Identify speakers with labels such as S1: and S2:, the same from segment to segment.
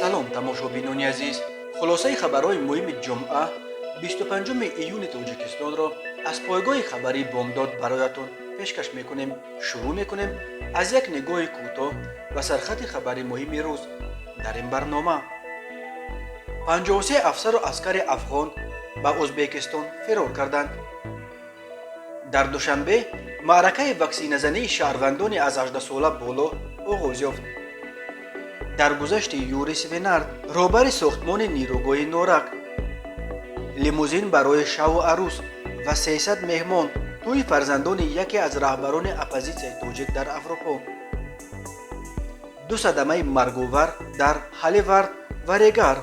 S1: салом тамошобинони азиз, хулосаи хабарҳои муҳими ҷумъа 25 июни тоҷикистонро аз пойгоҳи хабари бомдод бароятон пешкаш мекунем. Шурӯъ мекунем аз як нигоҳи кӯтоҳ ба сархати хабари муҳими рӯз. дар ин барнома 53 афсару аскари афғон ба ӯзбекистон фирор карданд. дар душанбе маъракаи ваксиназании шаҳрвандони аз 18 сола боло оғоз ёфт. дар гузашти юрис венард, роҳбари сохтмони нирӯгоҳи норак, лимузин барои шаву арӯс ва 300 меҳмон тӯи фарзандони яке аз раҳбарони оппозитсияи тоҷик дар Аврупо. ду садамаи маргувар дар ҳаливард ва регар.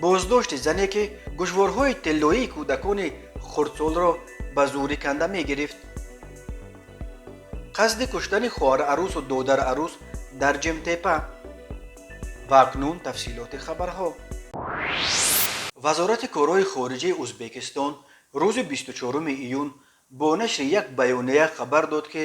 S1: боздошти зане ки гӯшворҳои тиллоии кӯдакони хурдсолро ба зӯрӣ канда мегирифт. қасди куштани хоҳар арӯсу додар арӯс дар ҷемтепа. ва акнун тафсилоти хабарҳо. вазорати корҳои хориҷии ӯзбекистон рӯзи 24 июн бо нашри як баёния хабар дод ки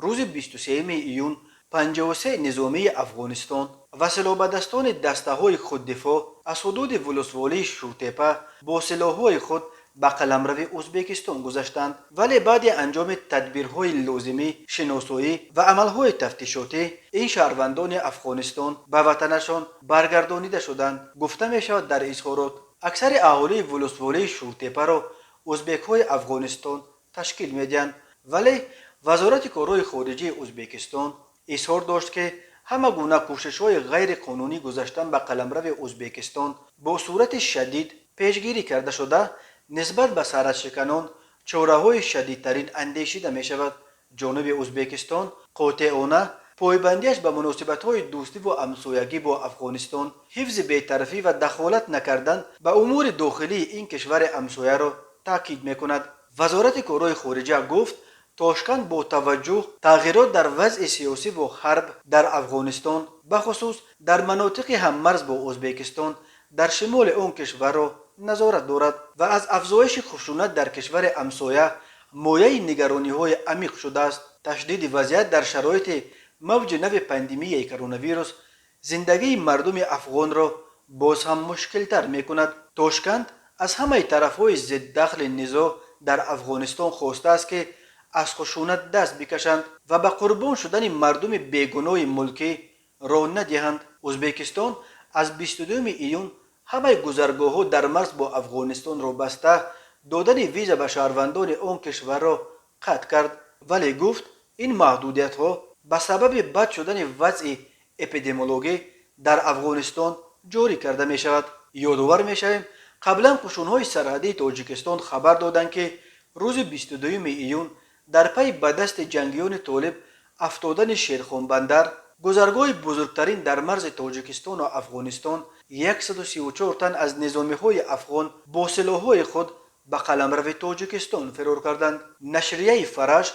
S1: рӯзи 23 июн 53 низомии афғонистон ва силоҳбадастони дастаҳои худдифоъ аз ҳудуди вулусволии шӯтепа бо силоҳҳои худ ба қаламрави ӯзбекистон гузаштанд, вале баъди анҷоми тадбирҳои лозимӣ, шиносоӣ ва амалҳои тафтишотӣ ин шаҳрвандони афғонистон ба ватанашон баргардонида шуданд. гуфта мешавад дар изҳорот, аксари аҳолии вулусволии шӯтепаро ӯзбекҳои афғонистон ташкил медиҳанд, вале вазорати корҳои хориҷии ӯзбекистон изҳор дошт ки ҳама гуна кӯшишҳои ғайриқонунӣ гузаштан ба қаламрави ӯзбекистон бо сурати шадид пешгирӣ карда шуда, нисбат ба саратшиканон чораҳои шадидтарин андешида мешавад. ҷониби ӯзбекистон қотеона пойбандиаш ба муносибатҳои дӯстиву ҳамсоягӣ бо Афғонистон, ҳифзи бетарафӣ ва дахолат накардан ба умури дохилии ин кишвари ҳамсояро таъкид мекунад. вазорати корҳои хориҷа гуфт, Тошканд бо таваҷҷӯҳ тағйирот дар вазъи сиёсӣ ва ҳарб дар Афғонистон, бахусус дар манотиқи ҳаммарз бо Ӯзбекистон дар шимоли он кишварро назорат дорад ва аз афзоиши хушунат дар кишвари ҳамсоя мояи нигарониҳои амиқ шудааст. ташдиди вазъият дар шароити мавҷи нави пандемияи коронавирус зиндагии мардуми афғонро боз ҳам мушкилтар мекунад. Тошканд аз ҳамаи тарафҳои зиддахли низо дар Афғонистон хостааст ки аз хушунат даст бикашанд ва ба қурбон шудани мардуми бегуноҳи мулкӣ роҳ надиҳанд. ӯзбекистон аз 22 июн ҳамаи гузаргоҳҳо дар марз бо Афғонистонро баста, додани виза ба шаҳрвандони он кишварро қатъ кард, вале гуфт, ин маҳдудиятҳо ба сабаби бад шудани вазъи эпидемиологӣ дар Афғонистон ҷорӣ карда мешавад. ёдовар мешавем, қаблан қушунҳои сарҳадии Тоҷикистон хабар доданд ки рӯзи 22 июн дар пайи ба дасти ҷангиёни толиб афтодани Шерхонбандар, гузаргоҳи бузургтарин дар марзи Тоҷикистону Афғонистон, 134 тан аз низомиҳои афғон бо силоҳҳои худ ба қаламрави Тоҷикистон фирор карданд. Нашрияи Фараш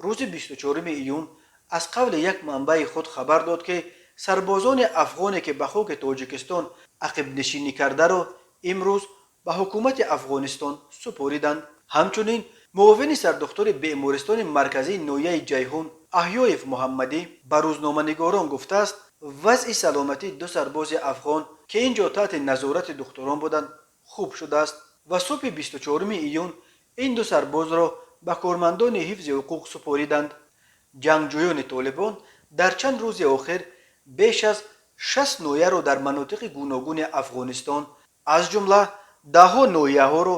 S1: рӯзи 24 июн аз қавли як манбаи худ хабар дод ки сарбозони афғоне ки ба хоки Тоҷикистон ақибнишинӣ кардаро имрӯз ба ҳукумати Афғонистон супориданд. ҳамчунин муовини сардухтори бемористони марказии ноҳияи Ҷайҳун Аҳёев Муҳаммадӣ ба рӯзноманигорон гуфтааст, вазъи саломатии ду сарбози афғон ки ин ҷо таҳти назорати духтурон буданд хуб шудааст ва субҳи 24 июн ин ду сарбозро ба кормандони ҳифзи ҳуқуқ супориданд. ҷангҷӯёни толибон дар чанд рӯзи охир беш аз 60 ноҳияро дар манотиқи гуногуни Афғонистон, аз ҷумла даҳҳо ноҳияҳоро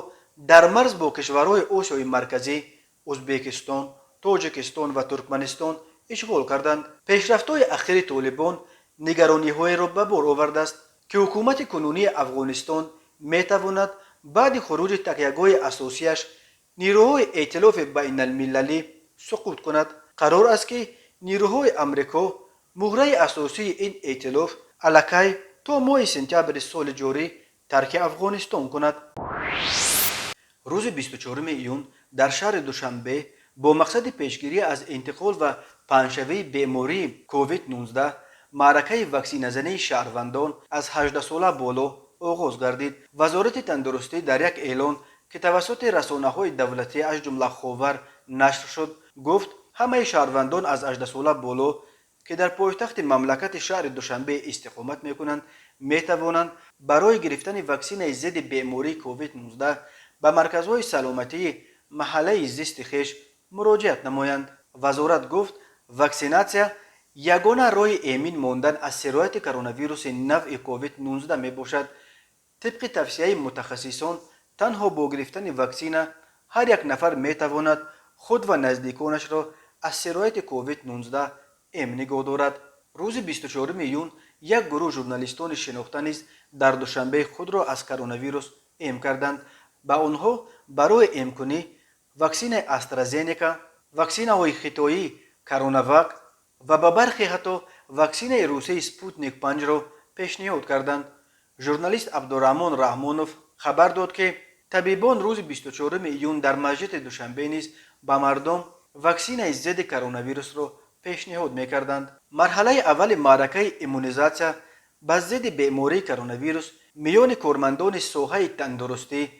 S1: дар марз бо кишварҳои Осиёи марказӣ, Ӯзбекистон, Тоҷикистон ва Туркманистон ишғол карданд. пешрафтҳои ахири толибон нигарониҳоеро ба бор овардааст ки ҳукумати кунунии Афғонистон метавонад баъди хуруҷи такягоҳи асосияш нирӯҳои эътилофи байналмилалӣ суқут кунад. қарор аст ки нирӯҳои Амрико муҳраи асосии ин эътилоф аллакай то моҳи сентябри соли ҷорӣ тарки Афғонистон кунад. рӯзи 24 июн дар шаҳри Душанбе бо мақсади пешгирӣ аз интиқол ва паҳншавии бемории COVID-19 маъракаи ваксиназании шаҳрвандон аз 18 сола боло оғоз гардид. вазорати тандурустӣ дар як эълон ки тавассути расонаҳои давлатӣ аз ҷумла Ховар нашр шуд, гуфт ҳамаи шаҳрвандон аз 18 сола боло که در پایتخت مملکت شهر دوشنبه استقامت میکنند میتوانند برای گرفتن واکسن ضد بیماری کووید 19 به مرکزهای سلامتی محله زیست خویش مراجعت نمایند. وزارت گفت واکسیناسیا یگانه راه امین ماندن از سرایت کرونا ویروس نو کووید 19 می باشد. طبق توصیه متخصصان تنها با گرفتن واکسن هر یک نفر می تواند خود و نزدیکانش را از سرایت کووید 19 امن نگاه دارد. روز 24 ایون یک گروه ژورنالیستان شناخته نیز در دوشنبه خود را از کرونا ویروس ام کردند. با آنها برای امکنی واکسن استرازینیکا، واکسن های خطایی کروناواک و با برخی حتی واکسن روسی سپوتنیک 5 را پیشنهاد کردند. ژورنالیست عبدالرحمن رحمانوف خبر داد که طبیبان روز 24 ایون در مسجد دوشنبه نیز به مردم واکسن ضد کرونا ویروس را پیشنهاد میکردند. مرحله اول معرکه ایمونیزاسیا با ضد بیماری کرونا ویروس میان کارمندان ساحه تندرستی،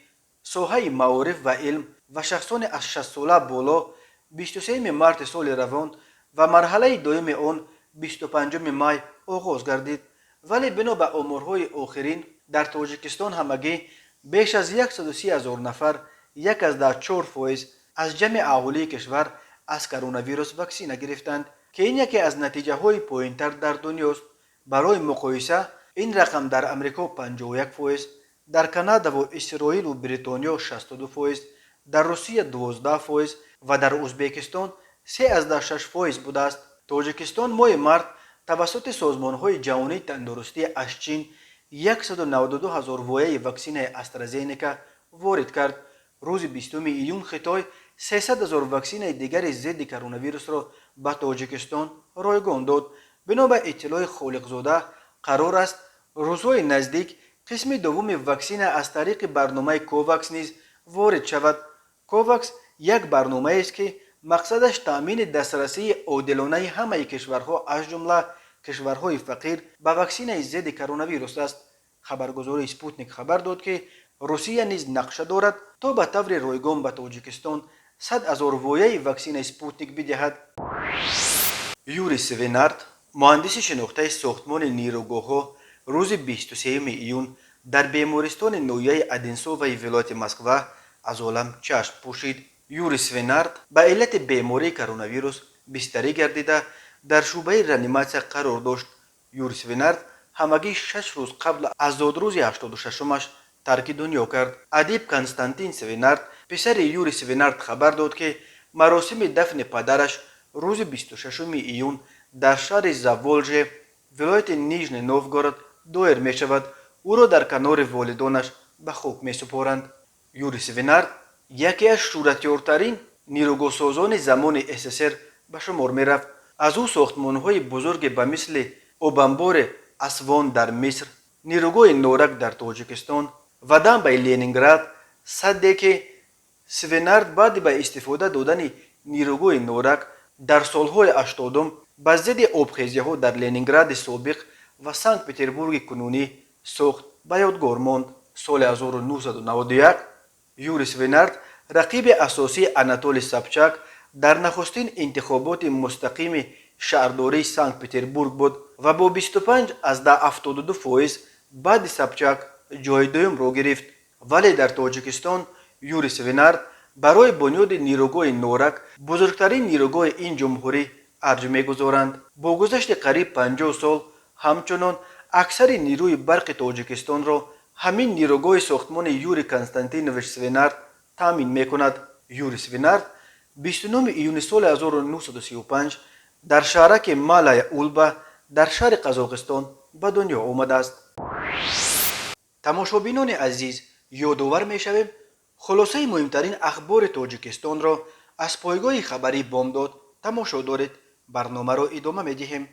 S1: ساحه معارف و علم و شخصان از 60 ساله بالا 23 مارس سال روان و مرحله دوم آن 25 می آغاز گردید. ولی بنا به آمارهای آخرین در تاجیکستان همگی بیش از 130,000 نفر 1.4% از جمع اهالی کشور از کرونا ویروس واکسن گرفتند که این یکی از نتیجه های پایین‌تر در دنیاست. برای مقایسه این رقم در امریکا 51%، در کانادا و اسرائیل و بریتانیا 62%، در روسیه 12% و در ازبکستان 3.6% بوده است. تاجیکستان ماه مارس توسط سازمان‌های جهانی تندرستی از چین 192,000 وایه واکسن استرازینیکا وارد کرد. روز 20 ایون خطای 300,000 واکسن دیگر ضد کرونا ویروس را به تاجیکستان رایگان داد. بنا به اطلاع خالقزاده قرار است روزهای نزدیک قسم دوم واکسن از طریق برنامه کوواکس نیز وارد شود. کوواکس یک برنامه است که مقصدش تامین دسترسی عادلانه همه کشورها از جمله کشورهای فقیر به واکسن ضد کرونا ویروس است. خبرگزاری سپوتنیک خبر داد که روسیه نیز نقشه دارد تا به طور رایگان به تاجیکستان 100,000 وایه واکسن سپوتنیک بدهد. یوری سوینارد مهندس شناخته ساختمان نیروگاه‌ها روز 23 ایون در بیمارستان نویه ادینسو و ولایت مسکو از عالم چشم پوشید. یوری سوینارد به علت بیماری کرونا ویروس بستری گردیده در شعبه رانیماسیا قرار داشت. یوری سوینارد همگی 6 روز قبل از زادروز 86 ترک دنیا کرد. ادیب کنستانتین سوینارد پسر یوری سوینارد خبر داد که مراسم دفن پدرش روز 26 ایون در شهر زاولژ ولایت نیژنی نوفگورود دایر می شود. او را در کنار والدانش به خاک می سپارند. یوری سوینارد یکی از شهرتیارترین نیروگاه سازان زمان SSR به شمار می رفت. از او ساختمان‌های بزرگ به مثل اوبانبور اسوان در مصر، نیروگاه نورک در تاجیکستان و دم به لنینگراد صده که سوینارد بعد به استفاده دادن نیروگاه نورک در سالهای 80 به ضد آبخیزی‌ها در لنینگراد سابق و سنت پترزبورگ کنونی ساخت به یادگار ماند. سال 1991 یوری سوینارد رقیب اساسی آناتولی سابچاک در نخستین انتخابات مستقیم شهرداری سنت پترزبورگ بود و با 25.72% بعد سابچاک جای دوم را گرفت. ولی در تاجیکستان یوری سوینارد برای بنیاد نیروگاه نورک بزرگترین نیروگاه این جمهوری ارج می‌گذارند. با گذشت قریب 50 سال همچنان اکثر نیروی برق تاجیکستان را همین نیروگاه ساختمان یوری کنستانتینویچ سوینارد تامین می‌کند. یوری سوینارد 29 ایون سال 1935 در شهرک مالای اولبا در شهر قزاقستان به دنیا آمده است. تماشابینان عزیز، یادآور می‌شویم خلاصه مهمترین اخبار تاجیکستان را از پایگاه خبری بامداد تماشا دارید. برنامه را ادامه می‌دهیم.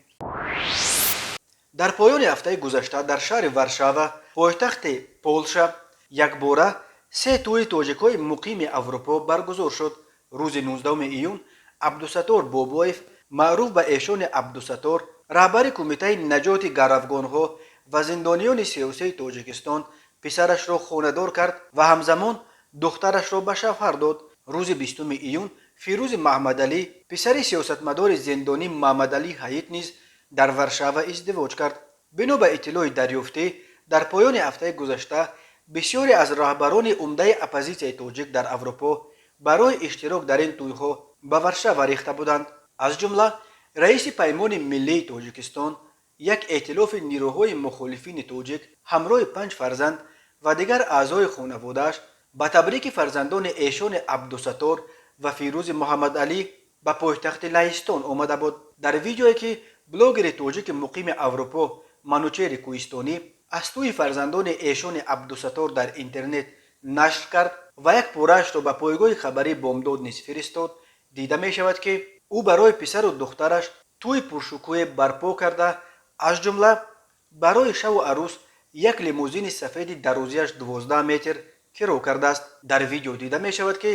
S1: در پایان هفته گذشته در شهر ورشاوا پایتخت پولشا یکباره 3 توی تاجیک‌های مقیم اروپا برگزار شد. روز 19 ایون عبدالستار بابایف معروف به ایشان عبدالستار رهبر کمیته نجات گروگان‌ها و زندانیان سیاسی تاجیکستان پسرش را خانه‌دار کرد و همزمان دخترش را به شوهر داد. روز 20 ایون фирӯзи маҳмадалӣ писари сиёсатмадори зиндонӣ маҳмадалӣ ҳаит низ дар варшава издивоҷ кард. бино ба иттилои дарёфтӣ дар поёни ҳафтаи гузашта бисёре аз раҳбарони умдаи оппозитсияи тоҷик дар аврупо барои иштирок дар ин тӯйҳо ба варшава рехта буданд. аз ҷумла раиси паймони миллии тоҷикистон, як эътилофи нирӯҳои мухолифини тоҷик ҳамроҳи 5 фарзанд ва дигар аъзои хонаводааш ба табрики фарзандони эшони абдусаттор ва фирӯзи муҳаммадалӣ ба пойтахти лаҳистон омада буд. дар видеое ки блогери тоҷики муқими аврупо манучери кӯҳистонӣ аз тӯи фарзандони эшони абдусаттор дар интернет нашр кард ва як пораашро ба пойгоҳи хабарии бомдод низ фиристод, дида мешавад ки ӯ барои писару духтараш тӯи пуршукӯҳе барпо карда, аз ҷумла барои шаву арӯс як лимузини сафеди дарозияш 12 метр киро кардааст. дар видео дида мешавад ки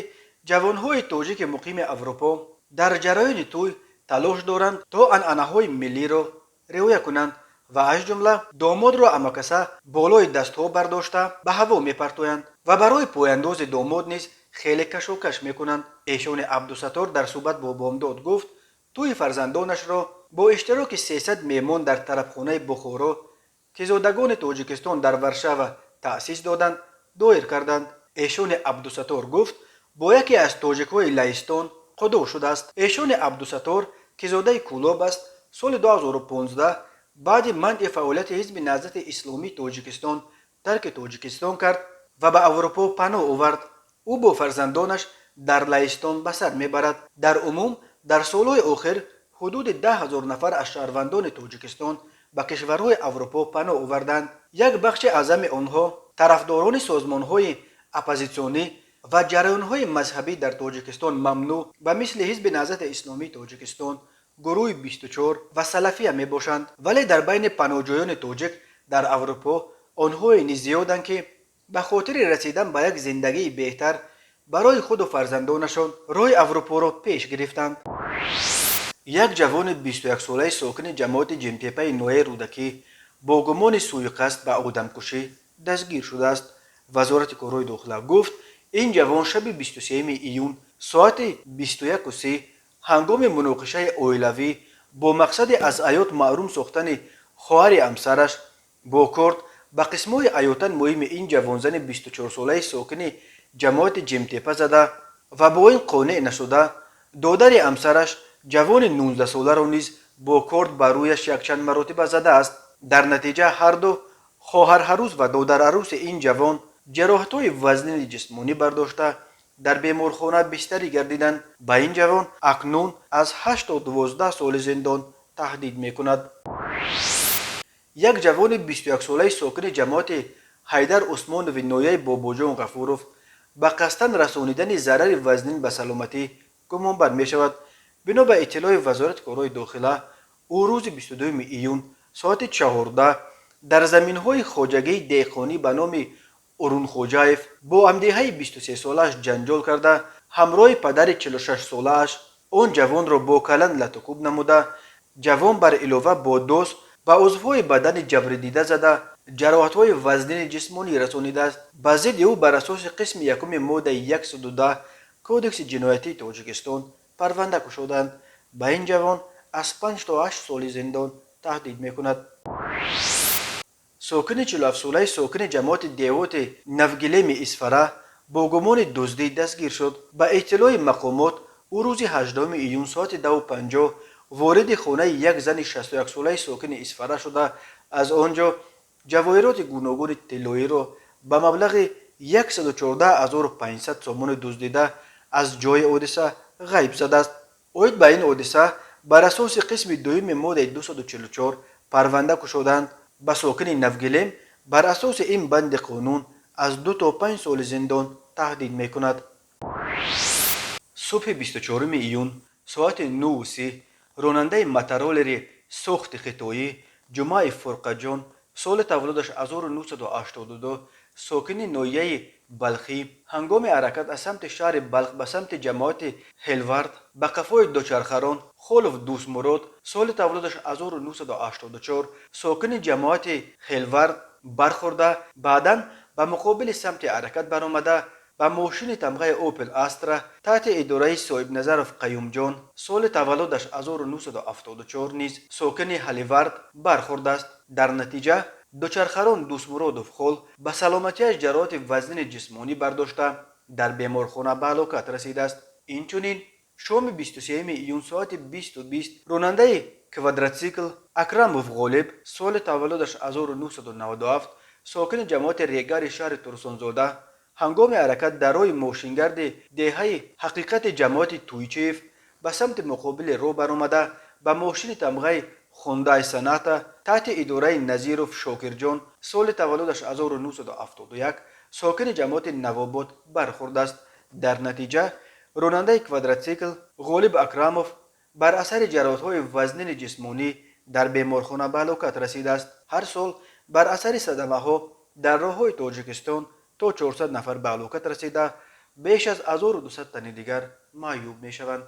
S1: ҷавонҳои тоҷики муқими аврупо дар ҷараёни тӯй талош доранд то анъанаҳои миллиро риоя кунанд ва аз ҷумла домодро амакаса болои дастҳо бардошта ба ҳаво мепартоянд ва барои пойандози домод низ хеле кашокаш мекунанд. эшони абдусаттор дар суҳбат бо бомдод гуфт тӯи фарзандонашро бо иштироки 300 меҳмон дар тарабхонаи бухоро ки зодагони тоҷикистон дар варшава таъсис доданд доир карданд. эшони абдусаттор гуфт бо яке аз тоҷикҳои лаҳистон қудо шудааст. эшони абдусаттор ки зодаи кӯлоб аст, соли 2015 баъди манъи фаъолияти ҳизби наҳзати исломии тоҷикистон тарки тоҷикистон кард ва ба аврупо паноҳ овард. ӯ бо фарзандонаш дар лаҳистон ба сар мебарад. дар умум дар солҳои охир ҳудуди 10 000 нафар аз шаҳрвандони тоҷикистон ба кишварҳои аврупо паноҳ оварданд. як бахши аъзами онҳо тарафдорони созмонҳои оппозитсионӣ ва ҷараёнҳои мазҳабӣ дар тоҷикистон мамнӯъ ба мисли ҳизби наҳзати исломии тоҷикистон, гурӯҳи 24 ва салафия мебошанд, вале дар байни паноҳҷӯёни тоҷик дар аврупо онҳое низ зиёданд ки ба хотири расидан ба як зиндагии беҳтар барои худу фарзандонашон роҳи аврупоро пеш гирифтанд. як ҷавони 21-солаи сокини ҷамоати ҷимтепаи ноҳияи рӯдакӣ бо гумони сӯйқасд ба одамкушӣ дастгир шудааст. вазорати корҳои дохила гуфт ин ҷавон шаби 23 июн соати 21:30 ҳангоми муноқишаи оилавӣ бо мақсади аз ҳаёт маҳрум сохтани хоҳари ҳамсараш бо корт ба қисмҳои ҳаётан муҳими ин ҷавонзани 24-солаи сокини ҷамоати ҷимтепа зада ва бо ин қонеъ нашуда додари ҳамсараш ҷавони 19-соларо низ бо корт ба рӯяш якчанд маротиба задааст. дар натиҷа ҳарду хоҳарҳарӯз ва додарарӯси ин ҷавон ҷароҳатҳои вазнини ҷисмонӣ бардошта дар беморхона бистарӣ гардиданд. ба ин ҷавон акнун аз 8 то 12 соли зиндон таҳдид мекунад. як ҷавони 21-солаи сокини ҷамоати ҳайдар усмонови ноҳияи бобоҷон ғафуров ба қасдан расонидани зарари вазнин ба саломатӣ гумонбар мешавад. бино ба иттилои вазорати корҳои дохила ӯ рӯзи 22 июн соати 14 дар заминҳои хоҷагии деҳқонӣ ба номи урунхоҷаев бо ҳамдиҳаи 23-солааш ҷанҷол карда ҳамроҳи падари 46-солааш он ҷавонро бо калан латукуб намуда, ҷавон бар илова бо доз ба узвҳои бадани ҷабридида зада ҷароҳатҳои вазнини ҷисмонӣ расонидааст. ба зидди ӯ бар асоси қисми якуми моддаи 110 кодекси ҷиноятии тоҷикистон парванда кушоданд. ба ин ҷавон аз 5 то 8 соли зиндон таҳдид мекунад. сокини 47-солаи сокини ҷамоати деҳоти навгилеми исфара бо гумони дуздӣ дастгир шуд. ба иттилои мақомот ӯ рӯзи 18 июн соати 2:50 вориди хонаи як зани 61-солаи сокини исфара шуда аз он ҷо ҷавоҳироти гуногуни тиллоиро ба маблағи 114,500 сомони дуздида аз ҷои ҳодиса ғайб задааст. оид ба ин ҳодиса бар асоси қисми дуюми моддаи 244 парванда кушоданд. ба сокини навгилем бар асоси ин банди қонун аз 2 то 5 соли зиндон таҳдид мекунад. субҳи 24 июн соати 9:30 ронандаи мотороleri сохти хитоӣ ҷумаи фурқаҷон соли таваллудаш 1982 сокини ноҳияи балхӣ ҳангоми ҳаракат аз самти шаҳри балх ба самти ҷамоати ҳелвард ба қафои дучархарон холов дӯстмурод соли таваллудаш 1984 сокини ҷамоати ҳелвард бархӯрда баъдан ба муқобили самти ҳаракат баромада با ماشین تمغه اوپل استرا تحت اداره صاحب نظرف قیوم جان سال تولدش 1974 نیز ساکن هالیوارد برخورد است. در نتیجه دوچرخران دوستمرادوف خل به سلامتیش جراحت وزن جسمانی برداشته در بیمارخانه به هلاکت رسیده است. اینچنین شام 23 ایون ساعت 20:20 راننده کوادراتسیکل اکراموف غالب سال تولدش 1997 ساکن جماعت ریگر شهر ترسانزاده هنگام حرکت در راه ماشینگرد دهه حقیقت جماعت تویچیف به سمت مقابل رو برآمده به ماشین تمغه خوندای سناتا تحت اداره نظیروف شاکرجان سال تولدش 1971 ساکن جماعت نواباد برخورد است. در نتیجه راننده کوادراتسیکل غالب اکراموف بر اثر جراحت‌های وزنین جسمانی در بیمارخانه به هلاکت رسیده است. هر سال بر اثر صدمه‌ها در راه‌های تاجیکستان تا 400 نفر به هلاکت رسیده بیش از 1200 تن دیگر معیوب می‌شوند.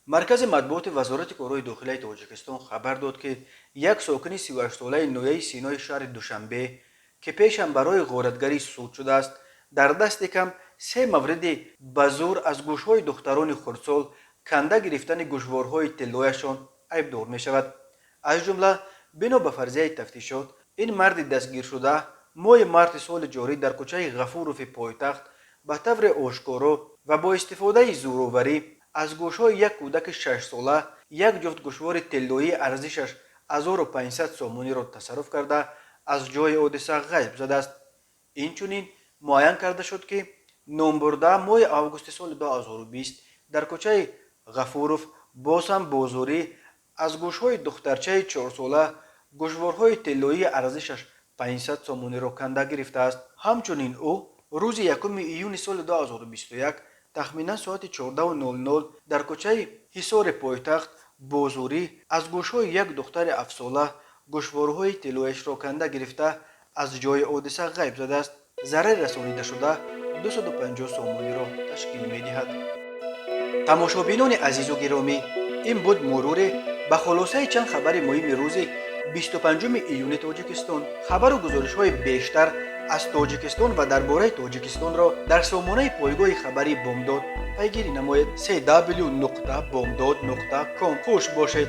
S1: مرکز مطبوعات وزارت کارهای داخلی تاجیکستان خبر داد که یک ساکن 38 ساله نویه سینای شهر دوشنبه که پیشم برای غارتگری سود شده است در دست کم 3 مورد به زور از گوشهای دختران خردسال کنده گرفتن گوشوارهای طلایشان عیبدار می شود. از جمله بنا به فرضیه تفتیشات این مرد دستگیر شده ماه مارس سال جاری در کوچه غفوروف پایتخت به طور آشکارا و با استفاده زوراوری از گوشهای یک کودک 6 ساله یک جفت گوشوار طلایی ارزشش 1500 سومونی را تصرف کرده از جای حادثه غیب زده است. اینچنین معین کرده شد که نامبرده ماه آگوست سال 2020 در کوچه غفوروف باز هم بازوری از گوشهای دخترچه 4 ساله گوشوارهای طلایی ارزشش 500 سومونی را کنده گرفته است. همچنین او روز 1 ایون سال 2021 تخمینا ساعت 14:00 در کوچه حصار پایتخت بازوری از گوشهای یک دختر 7 ساله گوشوارهای طلایش را کنده گرفته از جای حادثه غیب زده است. ضرر رسانیده شده 250 سومونی را تشکیل می دهد. تماشابینان عزیز و گرامی، این بود مرور به خلاصه چند خبر مهم روز 25 ایون تاجیکستان. خبر و گزارش های بیشتر از تاجیکستان و درباره تاجیکستان را در سامانه پایگاه خبری بامداد پیگیری نمایید. www.bomdad.com. خوش باشید.